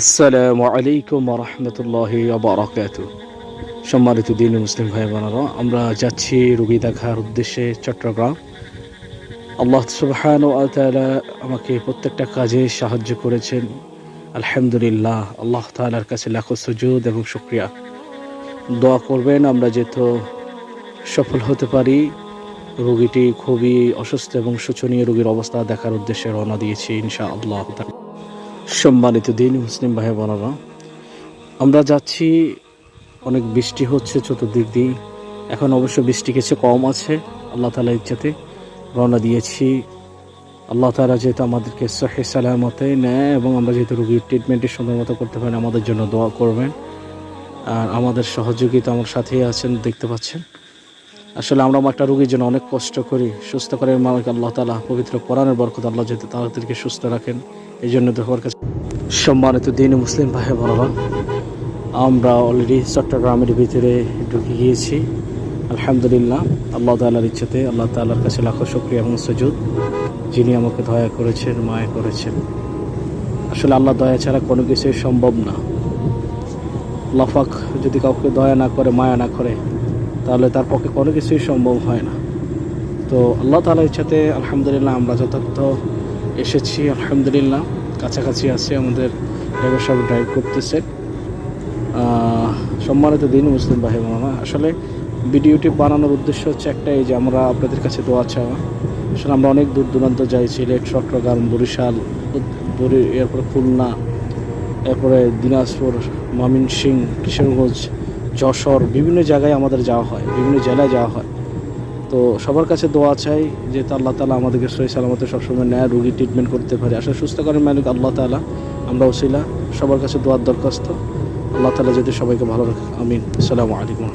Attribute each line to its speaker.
Speaker 1: আসসালামু আলাইকুম ওয়া রাহমাতুল্লাহি ওয়া বারাকাতুহু। সম্মানিত দ্বীনি মুসলিম ভাই বোনেরা, আমরা যাচ্ছি রোগী দেখার উদ্দেশ্যে চট্টগ্রাম। আল্লাহ সুবহানাহু ওয়া তাআলা আমাকে প্রত্যেকটা কাজে সাহায্য করেছেন, আলহামদুলিল্লাহ। আল্লাহ তাআলার কাছে লাখো সুজুদ এবং শুকরিয়া। দোয়া করবেন আমরা যেহেতু সফল হতে পারি। রোগীটি খুবই অসুস্থ এবং শোচনীয়, রোগীর অবস্থা দেখার উদ্দেশ্যে রওনা দিয়েছি ইনশাআল্লাহ। সম্মানিত দ্বীনি মুসলিম ভাই বোনেরা, আমরা যাচ্ছি, অনেক বৃষ্টি হচ্ছে চতুর্দিক দিয়ে। এখন অবশ্য বৃষ্টি কিছু কম আছে, আল্লাহ তাআলার ইচ্ছাতে রওনা দিয়েছি। আল্লাহ তাআলা যেহেতু আমাদেরকে সহিহ সালামতে নেয় এবং আমরা যেহেতু রোগীর ট্রিটমেন্টের সুন্দর মতো করতে পারি, আমাদের জন্য দোয়া করবেন। আর আমাদের সহযোগিতা আমার সাথেই আছেন, দেখতে পাচ্ছেন। আসলে আমরা একটা রোগীর জন্য অনেক কষ্ট করি, সুস্থ করার মালিক আল্লাহ তাআলা। পবিত্র কোরআনের বরকত আল্লাহ যেহেতু তাদেরকে সুস্থ রাখেন, এই জন্য দোয়ার কাছে। সম্মানিত দ্বীনি মুসলিম ভাই বোনেরা, আমরা অলরেডি চট্টগ্রামের ভিতরে ঢুকে গিয়েছি। আলহামদুলিল্লাহ, আল্লাহ তাআলার ইচ্ছাতে। আল্লাহ তাআলার কাছে লাখো শুকরিয়া এবং সুজুদ, যিনি আমাকে দয়া করেছেন, মায়া করেছেন। আসলে আল্লাহ দয়া ছাড়া কোনো কিছুই সম্ভব না। আল্লাহ পাক যদি কাউকে দয়া না করে, মায়া না করে, তাহলে তার পক্ষে কোনো কিছুই সম্ভব হয় না। তো আল্লাহ তাআলার ইচ্ছাতে আলহামদুলিল্লাহ আমরা যথার্থ এসেছি। আলহামদুলিল্লাহ, কাছাকাছি আছে, আমাদের ড্রাইভার সাহেব ড্রাইভ করতেছে। সম্মানিত দ্বীনি মুসলিম ভাই বোনেরা, আসলে ভিডিওটি বানানোর উদ্দেশ্য হচ্ছে একটাই, যে আমরা আপনাদের কাছে দোয়া চাওয়া। আসলে আমরা অনেক দূর দূরান্ত যাই, সিলেট, চট্টগ্রাম, বরিশাল, এরপরে খুলনা, এরপরে দিনাজপুর, ময়মনসিংহ, কিশোরগঞ্জ, যশোর, বিভিন্ন জায়গায় আমাদের যাওয়া হয়, বিভিন্ন জেলায় যাওয়া হয়। তো সবার কাছে দোয়া চাই, যেহেতু আল্লাহ তাআলা আমাদেরকে সহি সালামতে সবসময় ন্যায় রোগী ট্রিটমেন্ট করতে পারে। আসলে সুস্থ করেন মালিক আল্লাহ তাআলা, আমরা ওসিলা। সবার কাছে দোয়ার দরখাস্ত, আল্লাহ তাআলা যদি সবাইকে ভালো রাখে, আমিন। আসসালামু আলাইকুম।